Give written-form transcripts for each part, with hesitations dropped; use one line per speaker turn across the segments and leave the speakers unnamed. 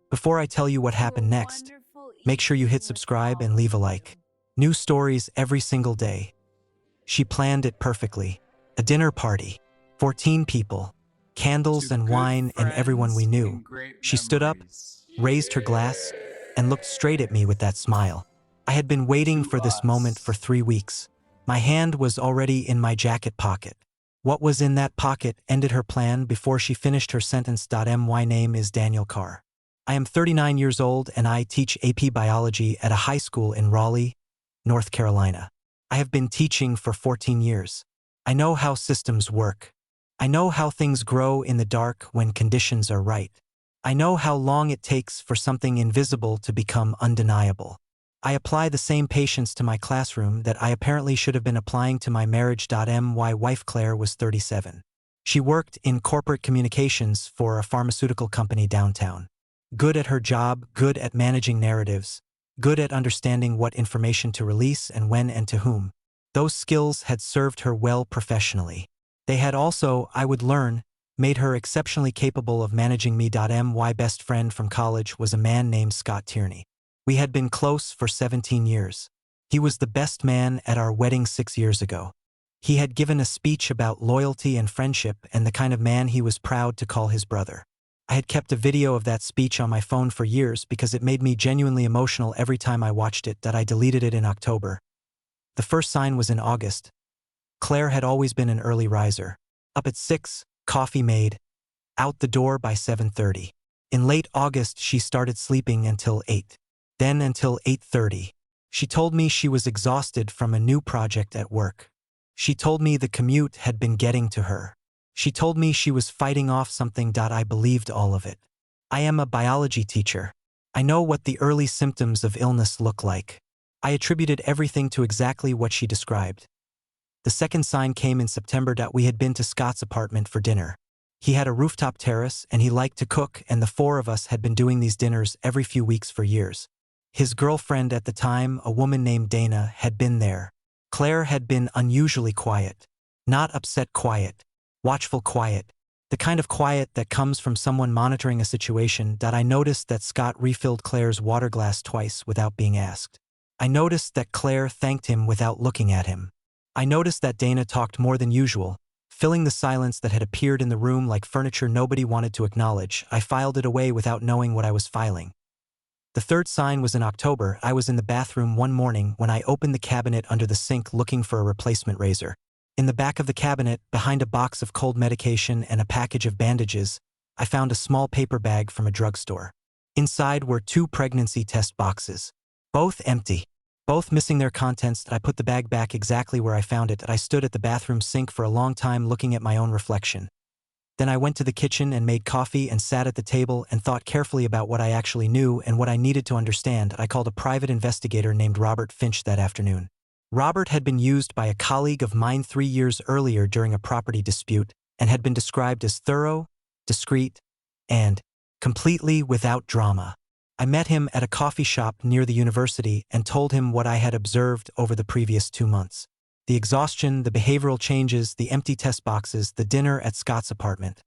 Before I tell you what
You a
happened next,
wonderful
make sure you hit
evening with
subscribe
all
and
of
leave a like.
you.
New stories every single day. She planned it perfectly. A dinner party. 14 people.
To
Candles and
good
wine and everyone we
friends
knew.
and great
She stood up,
memories.
raised her glass, and looked straight at me with that smile. I had been waiting
To
for this moment for
us.
3 weeks. My hand was already in my jacket pocket. What was in that pocket ended her plan before she finished her sentence. My name is Daniel Carr. I am 39 years old and I teach AP Biology at a high school in Raleigh, North Carolina. I have been teaching for 14 years. I know how systems work. I know how things grow in the dark when conditions are right. I know how long it takes for something invisible to become undeniable. I apply the same patience to my classroom that I apparently should have been applying to my marriage. My wife Claire was 37. She worked in corporate communications for a pharmaceutical company downtown. Good at her job, good at managing narratives, good at understanding what information to release and when and to whom. Those skills had served her well professionally. They had also, I would learn, made her exceptionally capable of managing me. My best friend from college was a man named Scott Tierney. We had been close for 17 years. He was the best man at our wedding 6 years ago. He had given a speech about loyalty and friendship and the kind of man he was proud to call his brother. I had kept a video of that speech on my phone for years because it made me genuinely emotional every time I watched it. I deleted it in October. The first sign was in August. Claire had always been an early riser. Up at 6, coffee made, out the door by 7:30. In late August she started sleeping until 8. Then until 8:30. She told me she was exhausted from a new project at work. She told me the commute had been getting to her. She told me she was fighting off something. I believed all of it. I am a biology teacher. I know what the early symptoms of illness look like. I attributed everything to exactly what she described. The second sign came in September. We had been to Scott's apartment for dinner. He had a rooftop terrace and he liked to cook, and the four of us had been doing these dinners every few weeks for years. His girlfriend at the time, a woman named Dana, had been there. Claire had been unusually quiet. Not upset quiet. Watchful quiet. The kind of quiet that comes from someone monitoring a situation. I noticed that Scott refilled Claire's water glass twice without being asked. I noticed that Claire thanked him without looking at him. I noticed that Dana talked more than usual, filling the silence that had appeared in the room like furniture nobody wanted to acknowledge. I filed it away without knowing what I was filing. The third sign was in October. I was in the bathroom one morning when I opened the cabinet under the sink looking for a replacement razor. In the back of the cabinet, behind a box of cold medication and a package of bandages, I found a small paper bag from a drugstore. Inside were 2 pregnancy test boxes, both empty, both missing their contents. I put the bag back exactly where I found it. I stood at the bathroom sink for a long time looking at my own reflection. Then I went to the kitchen and made coffee and sat at the table and thought carefully about what I actually knew and what I needed to understand. I called a private investigator named Robert Finch that afternoon. Robert had been used by a colleague of mine 3 years earlier during a property dispute and had been described as thorough, discreet, and completely without drama. I met him at a coffee shop near the university and told him what I had observed over the previous 2 months. The exhaustion, the behavioral changes, the empty test boxes, the dinner at Scott's apartment.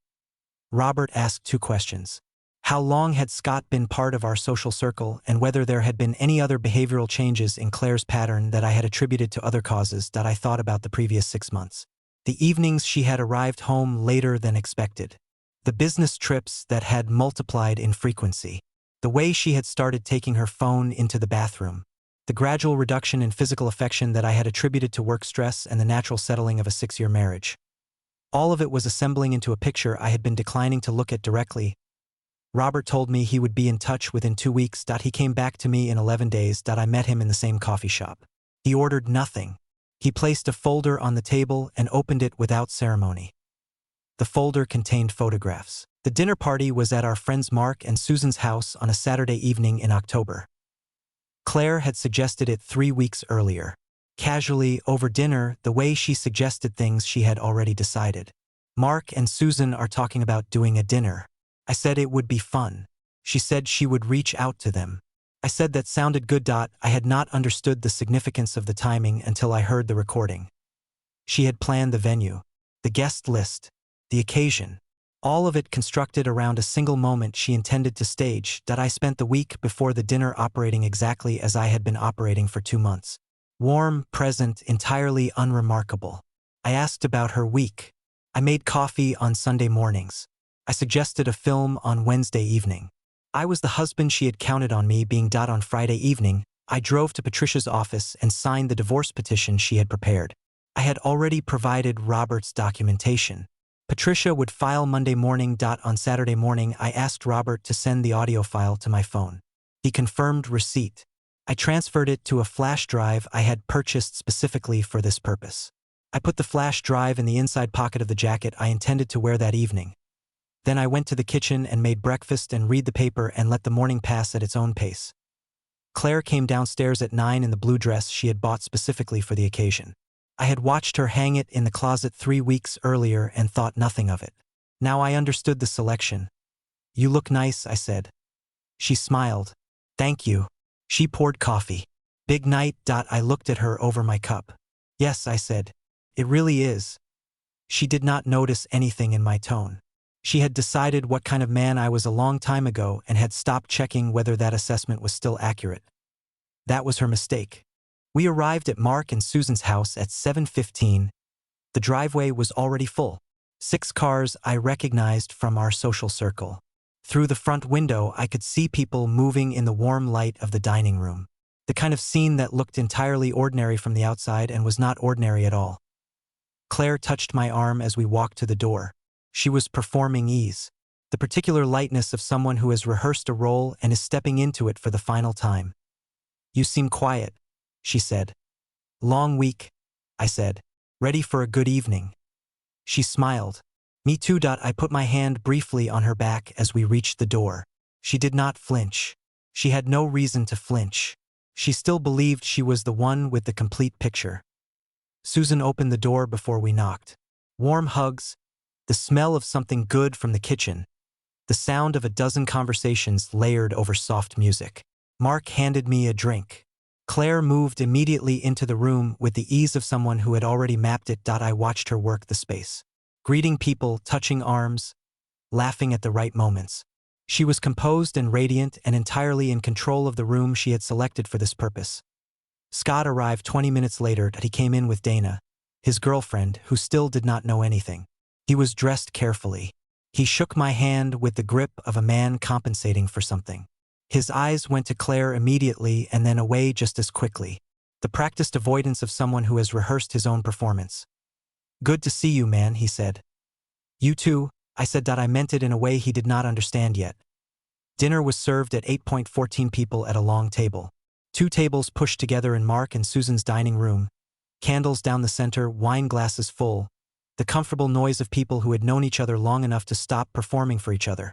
Robert asked 2 questions. How long had Scott been part of our social circle, and whether there had been any other behavioral changes in Claire's pattern that I had attributed to other causes that I thought about the previous 6 months. The evenings she had arrived home later than expected. The business trips that had multiplied in frequency. The way she had started taking her phone into the bathroom. The gradual reduction in physical affection that I had attributed to work stress and the natural settling of a 6-year marriage. All of it was assembling into a picture I had been declining to look at directly. Robert told me he would be in touch within 2 weeks. He came back to me in 11 days. I met him in the same coffee shop. He ordered nothing. He placed a folder on the table and opened it without ceremony. The folder contained photographs. The dinner party was at our friends Mark and Susan's house on a Saturday evening in October. Claire had suggested it 3 weeks earlier. Casually, over dinner, the way she suggested things she had already decided. Mark and Susan are talking about doing a dinner. I said it would be fun. She said she would reach out to them. I said that sounded good. I had not understood the significance of the timing until I heard the recording. She had planned the venue, the guest list, the occasion. All of it constructed around a single moment she intended to stage that I spent the week before the dinner operating exactly as I had been operating for 2 months. Warm, present, entirely unremarkable. I asked about her week. I made coffee on Sunday mornings. I suggested a film on Wednesday evening. I was the husband she had counted on me being. On Friday evening, I drove to Patricia's office and signed the divorce petition she had prepared. I had already provided Robert's documentation. Patricia would file Monday morning. On Saturday morning, I asked Robert to send the audio file to my phone. He confirmed receipt. I transferred it to a flash drive I had purchased specifically for this purpose. I put the flash drive in the inside pocket of the jacket I intended to wear that evening. Then I went to the kitchen and made breakfast and read the paper and let the morning pass at its own pace. Claire came downstairs at 9 in the blue dress she had bought specifically for the occasion. I had watched her hang it in the closet 3 weeks earlier and thought nothing of it. Now I understood the selection. "You look nice," I said. She smiled. "Thank you." She poured coffee. "Big night." I looked at her over my cup. "Yes," I said. "It really is." She did not notice anything in my tone. She had decided what kind of man I was a long time ago and had stopped checking whether that assessment was still accurate. That was her mistake. We arrived at Mark and Susan's house at 7:15. The driveway was already full. 6 cars I recognized from our social circle. Through the front window, I could see people moving in the warm light of the dining room. The kind of scene that looked entirely ordinary from the outside and was not ordinary at all. Claire touched my arm as we walked to the door. She was performing ease, the particular lightness of someone who has rehearsed a role and is stepping into it for the final time. "You seem quiet," she said. "Long week," I said. "Ready for a good evening." She smiled. "Me too." I put my hand briefly on her back as we reached the door. She did not flinch. She had no reason to flinch. She still believed she was the one with the complete picture. Susan opened the door before we knocked. Warm hugs, the smell of something good from the kitchen, the sound of a dozen conversations layered over soft music. Mark handed me a drink. Claire moved immediately into the room with the ease of someone who had already mapped it. I watched her work the space, greeting people, touching arms, laughing at the right moments. She was composed and radiant and entirely in control of the room she had selected for this purpose. Scott arrived 20 minutes later. He came in with Dana, his girlfriend, who still did not know anything. He was dressed carefully. He shook my hand with the grip of a man compensating for something. His eyes went to Claire immediately and then away just as quickly, the practiced avoidance of someone who has rehearsed his own performance. "Good to see you, man," he said. "You too," I said. I meant it in a way he did not understand yet. Dinner was served at 8.14 people at a long table. 2 tables pushed together in Mark and Susan's dining room, candles down the center, wine glasses full, the comfortable noise of people who had known each other long enough to stop performing for each other.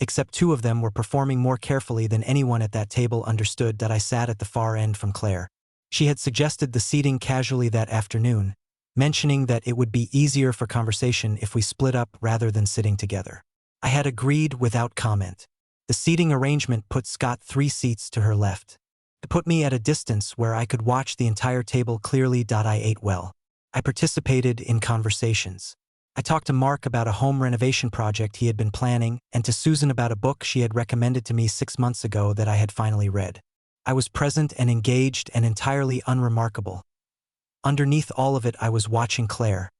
Except 2 of them were performing more carefully than anyone at that table understood. I sat at the far end from Claire. She had suggested the seating casually that afternoon, mentioning that it would be easier for conversation if we split up rather than sitting together. I had agreed without comment. The seating arrangement put Scott 3 seats to her left. It put me at a distance where I could watch the entire table clearly. I ate well. I participated in conversations. I talked to Mark about a home renovation project he had been planning and to Susan about a book she had recommended to me 6 months ago that I had finally read. I was present and engaged and entirely unremarkable. Underneath all of it, I was watching Claire.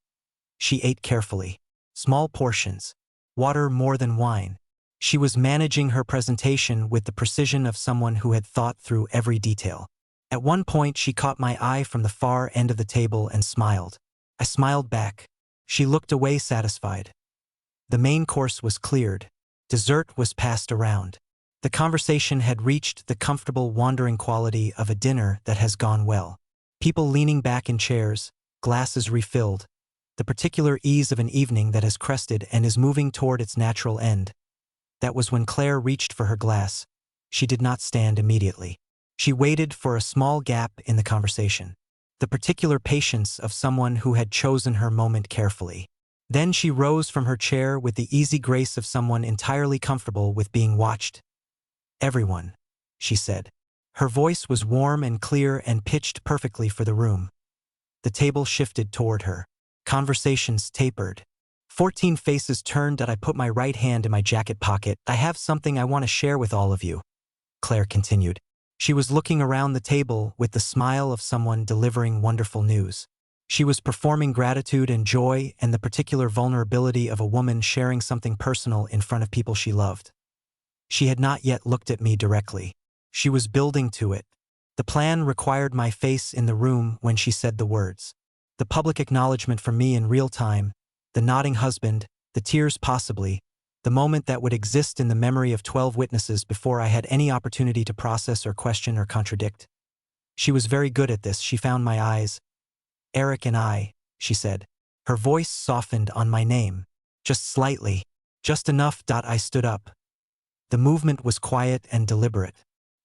She ate carefully. Small portions. Water more than wine. She was managing her presentation with the precision of someone who had thought through every detail. At one point, she caught my eye from the far end of the table and smiled. I smiled back. She looked away satisfied. The main course was cleared. Dessert was passed around. The conversation had reached the comfortable wandering quality of a dinner that has gone well. People leaning back in chairs, glasses refilled. The particular ease of an evening that has crested and is moving toward its natural end. That was when Claire reached for her glass. She did not stand immediately. She waited for a small gap in the conversation. The particular patience of someone who had chosen her moment carefully. Then she rose from her chair with the easy grace of someone entirely comfortable with being watched. "Everyone," she said. Her voice was warm and clear and pitched perfectly for the room. The table shifted toward her. Conversations tapered. 14 faces turned. I put my right hand in my jacket pocket. I have something I want to share with all of you, Claire continued. She was looking around the table with the smile of someone delivering wonderful news. She was performing gratitude and joy and the particular vulnerability of a woman sharing something personal in front of people she loved. She had not yet looked at me directly. She was building to it. The plan required my face in the room when she said the words. The public acknowledgement from me in real time, the nodding husband, the tears possibly, the moment that would exist in the memory of 12 witnesses before I had any opportunity to process or question or contradict. She was very good at this. She found my eyes. Eric and I, she said. Her voice softened on my name. Just slightly. Just enough. I stood up. The movement was quiet and deliberate.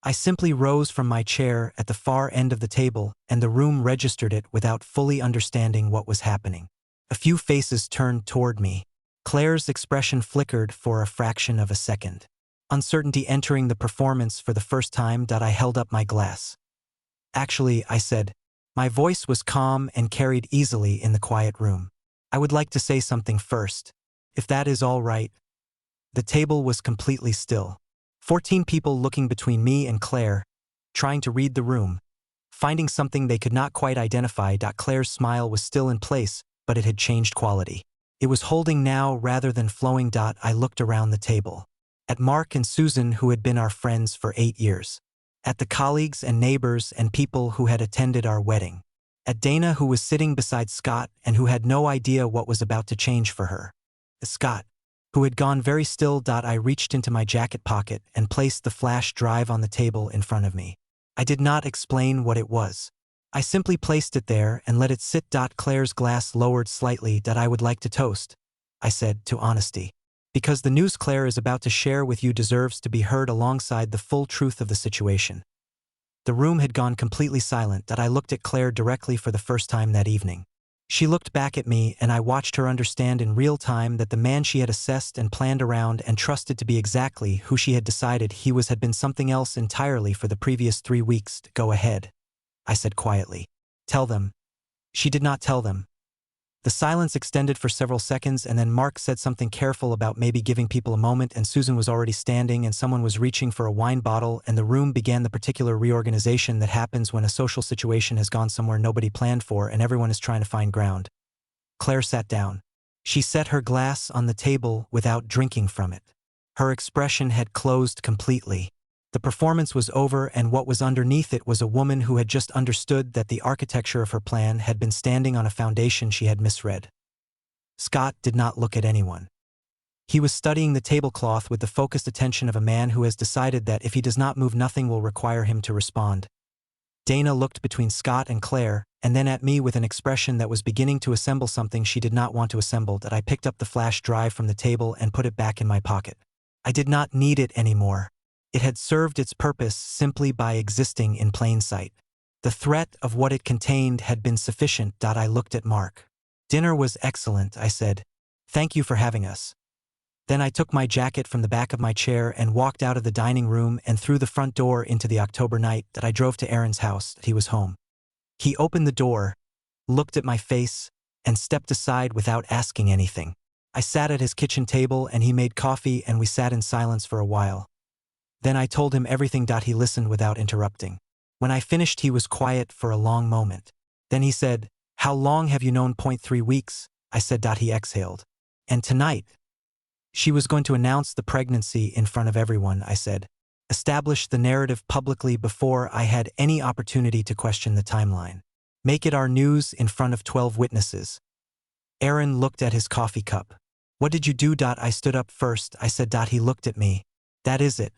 I simply rose from my chair at the far end of the table, and the room registered it without fully understanding what was happening. A few faces turned toward me. Claire's expression flickered for a fraction of a second. Uncertainty entering the performance for the first time. I held up my glass. Actually, I said. My voice was calm and carried easily in the quiet room. I would like to say something first, if that is all right. The table was completely still. 14 people looking between me and Claire, trying to read the room, finding something they could not quite identify. Claire's smile was still in place, but it had changed quality. It was holding now rather than flowing. I looked around the table. At Mark and Susan, who had been our friends for 8 years. At the colleagues and neighbors and people who had attended our wedding. At Dana, who was sitting beside Scott and who had no idea what was about to change for her. Scott, who had gone very still. I reached into my jacket pocket and placed the flash drive on the table in front of me. I did not explain what it was. I simply placed it there and let it sit. Claire's glass lowered slightly. I would like to toast, I said, to honesty. Because the news Claire is about to share with you deserves to be heard alongside the full truth of the situation. The room had gone completely silent. I looked at Claire directly for the first time that evening. She looked back at me, and I watched her understand in real time that the man she had assessed and planned around and trusted to be exactly who she had decided he was had been something else entirely for the previous 3 weeks. Go ahead, I said quietly. Tell them. She did not tell them. The silence extended for several seconds, and then Mark said something careful about maybe giving people a moment, and Susan was already standing and someone was reaching for a wine bottle, and the room began the particular reorganization that happens when a social situation has gone somewhere nobody planned for and everyone is trying to find ground. Claire sat down. She set her glass on the table without drinking from it. Her expression had closed completely. The performance was over, and what was underneath it was a woman who had just understood that the architecture of her plan had been standing on a foundation she had misread. Scott did not look at anyone. He was studying the tablecloth with the focused attention of a man who has decided that if he does not move, nothing will require him to respond. Dana looked between Scott and Claire, and then at me with an expression that was beginning to assemble something she did not want to assemble. I picked up the flash drive from the table and put it back in my pocket. I did not need it anymore. It had served its purpose simply by existing in plain sight. The threat of what it contained had been sufficient. I looked at Mark. Dinner was excellent, I said. Thank you for having us. Then I took my jacket from the back of my chair and walked out of the dining room and through the front door into the October night. I drove to Aaron's house. He was home. He opened the door, looked at my face, and stepped aside without asking anything. I sat at his kitchen table and he made coffee and we sat in silence for a while. Then I told him everything. He listened without interrupting. When I finished, he was quiet for a long moment. Then he said, "How long have you known? 3 weeks, I said. He exhaled. And tonight, she was going to announce the pregnancy in front of everyone, I said. Establish the narrative publicly before I had any opportunity to question the timeline. Make it our news in front of 12 witnesses. Aaron looked at his coffee cup. What did you do? I stood up first, I said. He looked at me. That is it.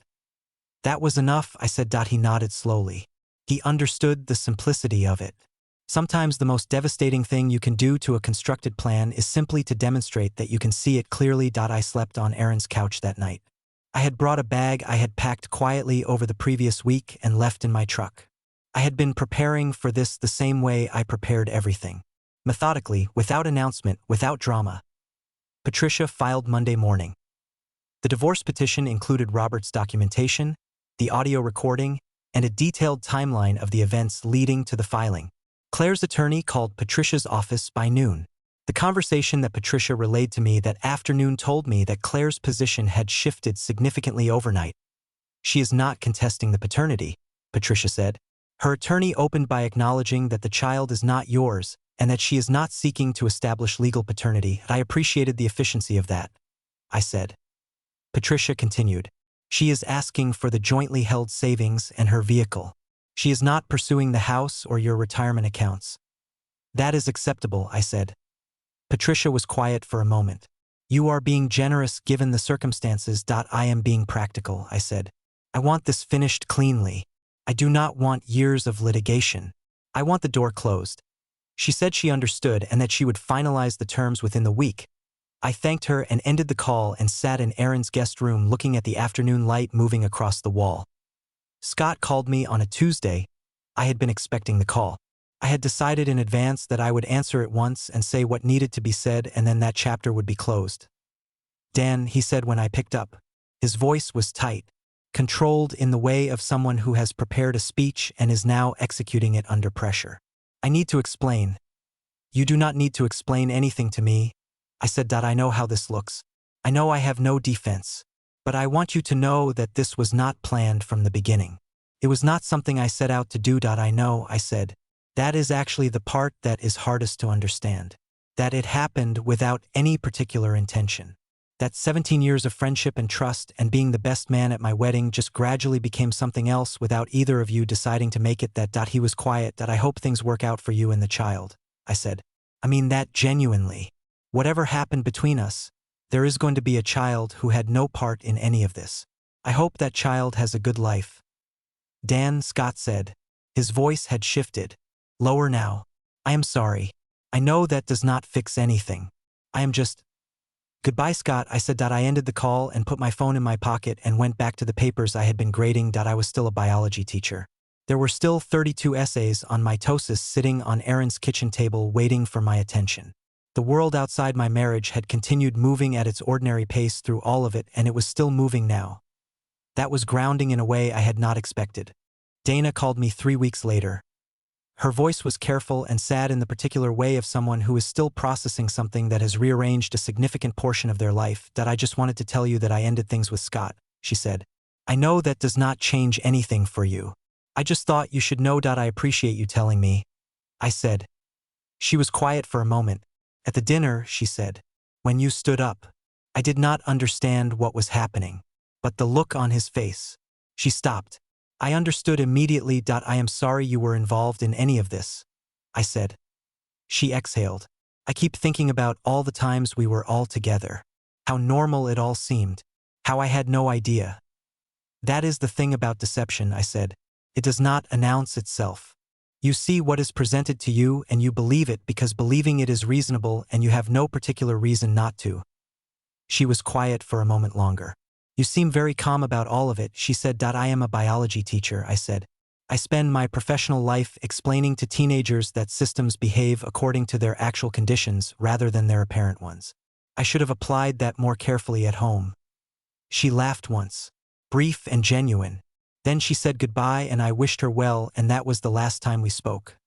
That was enough, I said. He nodded slowly. He understood the simplicity of it. Sometimes the most devastating thing you can do to a constructed plan is simply to demonstrate that you can see it clearly. I slept on Aaron's couch that night. I had brought a bag I had packed quietly over the previous week and left in my truck. I had been preparing for this the same way I prepared everything. Methodically, without announcement, without drama. Patricia filed Monday morning. The divorce petition included Robert's documentation, the audio recording, and a detailed timeline of the events leading to the filing. Claire's attorney called Patricia's office by noon. The conversation that Patricia relayed to me that afternoon told me that Claire's position had shifted significantly overnight. She is not contesting the paternity, Patricia said. Her attorney opened by acknowledging that the child is not yours and that she is not seeking to establish legal paternity. I appreciated the efficiency of that, I said. Patricia continued. She is asking for the jointly held savings and her vehicle. She is not pursuing the house or your retirement accounts. That is acceptable, I said. Patricia was quiet for a moment. You are being generous given the circumstances. I am being practical, I said. I want this finished cleanly. I do not want years of litigation. I want the door closed. She said she understood and that she would finalize the terms within the week. I thanked her and ended the call and sat in Aaron's guest room looking at the afternoon light moving across the wall. Scott called me on a Tuesday. I had been expecting the call. I had decided in advance that I would answer it once and say what needed to be said, and then that chapter would be closed. Dan, he said when I picked up. His voice was tight, controlled in the way of someone who has prepared a speech and is now executing it under pressure. I need to explain. You do not need to explain anything to me, I said. I know how this looks. I know I have no defense. But I want you to know that this was not planned from the beginning. It was not something I set out to do. I know, I said. That is actually the part that is hardest to understand. That it happened without any particular intention. That 17 years of friendship and trust and being the best man at my wedding just gradually became something else without either of you deciding to make it. He was quiet. I hope things work out for you and the child, I said. I mean that genuinely. Whatever happened between us, there is going to be a child who had no part in any of this. I hope that child has a good life. Dan, Scott said. His voice had shifted. Lower now. I am sorry. I know that does not fix anything. I am just... Goodbye, Scott, I said. I ended the call and put my phone in my pocket and went back to the papers I had been grading. I was still a biology teacher. There were still 32 essays on mitosis sitting on Aaron's kitchen table waiting for my attention. The world outside my marriage had continued moving at its ordinary pace through all of it, and it was still moving now. That was grounding in a way I had not expected. Dana called me 3 weeks later. Her voice was careful and sad in the particular way of someone who is still processing something that has rearranged a significant portion of their life. I just wanted to tell you that I ended things with Scott, she said. I know that does not change anything for you. I just thought you should know. I appreciate you telling me, I said. She was quiet for a moment. At the dinner, she said, when you stood up, I did not understand what was happening, but the look on his face. She stopped. I understood immediately. I am sorry you were involved in any of this, I said. She exhaled. I keep thinking about all the times we were all together. How normal it all seemed. How I had no idea. That is the thing about deception, I said. It does not announce itself. You see what is presented to you and you believe it because believing it is reasonable and you have no particular reason not to. She was quiet for a moment longer. You seem very calm about all of it, she said. I am a biology teacher, I said. I spend my professional life explaining to teenagers that systems behave according to their actual conditions rather than their apparent ones. I should have applied that more carefully at home. She laughed once, brief and genuine. Then she said goodbye and I wished her well, and that was the last time we spoke.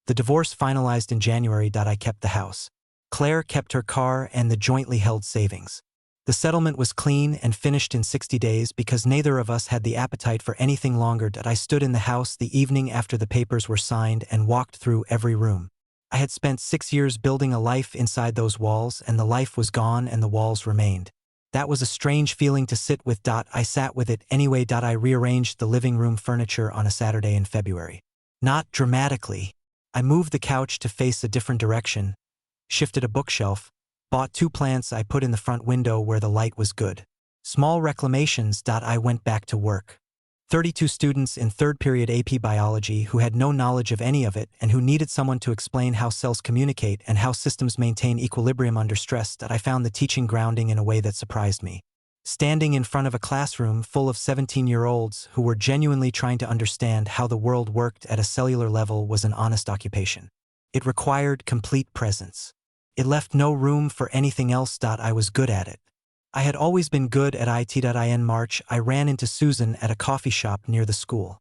The divorce finalized in January. I kept the house. Claire kept her car and the jointly held savings. The settlement was clean and finished in 60 days because neither of us had the appetite for anything longer. I stood in the house the evening after the papers were signed and walked through every room. I had spent 6 years building a life inside those walls, and the life was gone and the walls remained. That was a strange feeling to sit with. I sat with it anyway. I rearranged the living room furniture on a Saturday in February. Not dramatically. I moved the couch to face a different direction, shifted a bookshelf, bought 2 plants I put in the front window where the light was good. Small reclamations. I went back to work. 32 students in 3rd period AP Biology who had no knowledge of any of it and who needed someone to explain how cells communicate and how systems maintain equilibrium under stress. I found the teaching grounding in a way that surprised me. Standing in front of a classroom full of 17-year-olds who were genuinely trying to understand how the world worked at a cellular level was an honest occupation. It required complete presence. It left no room for anything else. I was good at it. I had always been good at it. In March, I ran into Susan at a coffee shop near the school.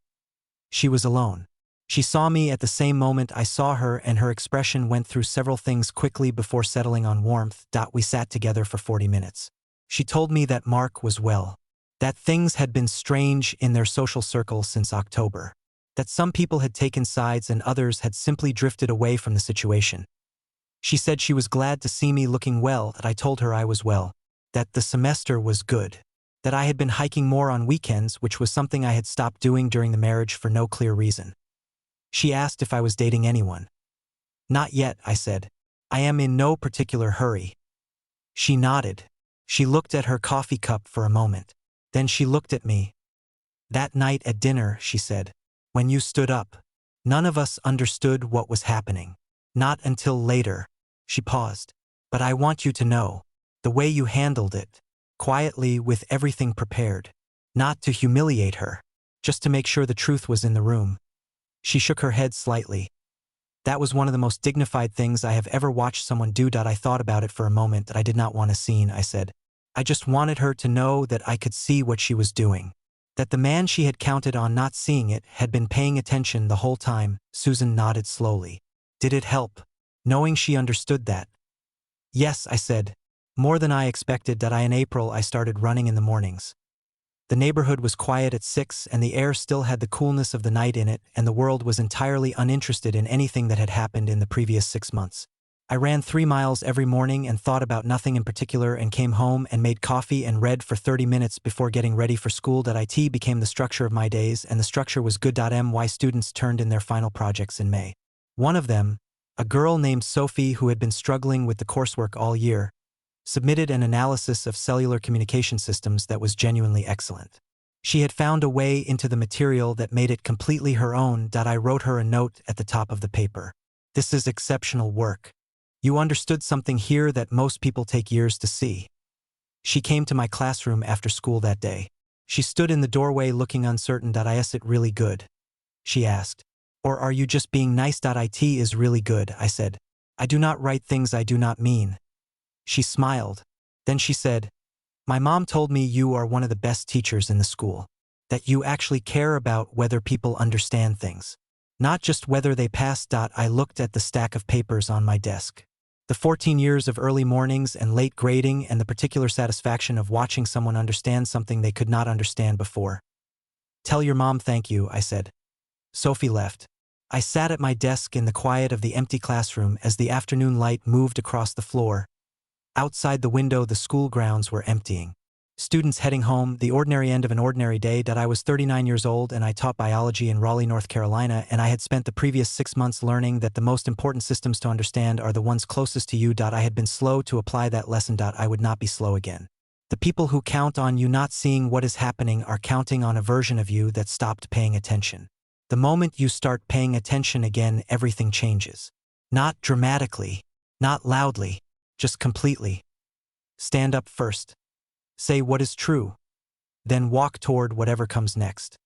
She was alone. She saw me at the same moment I saw her, and her expression went through several things quickly before settling on warmth. We sat together for 40 minutes. She told me that Mark was well, that things had been strange in their social circle since October, that some people had taken sides and others had simply drifted away from the situation. She said she was glad to see me looking well, that I told her I was well, that the semester was good, that I had been hiking more on weekends, which was something I had stopped doing during the marriage for no clear reason. She asked if I was dating anyone. Not yet, I said. I am in no particular hurry. She nodded. She looked at her coffee cup for a moment. Then she looked at me. That night at dinner, she said, when you stood up, none of us understood what was happening. Not until later. She paused. But I want you to know, the way you handled it, quietly with everything prepared, not to humiliate her, just to make sure the truth was in the room. She shook her head slightly. That was one of the most dignified things I have ever watched someone do. I thought about it for a moment. That I did not want a scene, I said. I just wanted her to know that I could see what she was doing. That the man she had counted on not seeing it had been paying attention the whole time. Susan nodded slowly. Did it help, knowing she understood that? Yes, I said. More than I expected. In April I started running in the mornings. The neighborhood was quiet at 6, and the air still had the coolness of the night in it, and the world was entirely uninterested in anything that had happened in the previous 6 months. I ran 3 miles every morning and thought about nothing in particular, and came home and made coffee and read for 30 minutes before getting ready for school. It became the structure of my days, and the structure was good. My students turned in their final projects in May. One of them, a girl named Sophie who had been struggling with the coursework all year, submitted an analysis of cellular communication systems that was genuinely excellent. She had found a way into the material that made it completely her own. I wrote her a note at the top of the paper. This is exceptional work. You understood something here that most people take years to see. She came to my classroom after school that day. She stood in the doorway looking uncertain. Is it really good? She asked. Or are you just being nice? It is really good, I said. I do not write things I do not mean. She smiled. Then she said, my mom told me you are one of the best teachers in the school. That you actually care about whether people understand things. Not just whether they pass. I looked at the stack of papers on my desk. The 14 years of early mornings and late grading, and the particular satisfaction of watching someone understand something they could not understand before. Tell your mom thank you, I said. Sophie left. I sat at my desk in the quiet of the empty classroom as the afternoon light moved across the floor. Outside the window, the school grounds were emptying. Students heading home, the ordinary end of an ordinary day. I was 39 years old, and I taught biology in Raleigh, North Carolina, and I had spent the previous 6 months learning that the most important systems to understand are the ones closest to you. I had been slow to apply that lesson. I would not be slow again. The people who count on you not seeing what is happening are counting on a version of you that stopped paying attention. The moment you start paying attention again, everything changes. Not dramatically, not loudly, just completely. Stand up first. Say what is true. Then walk toward whatever comes next.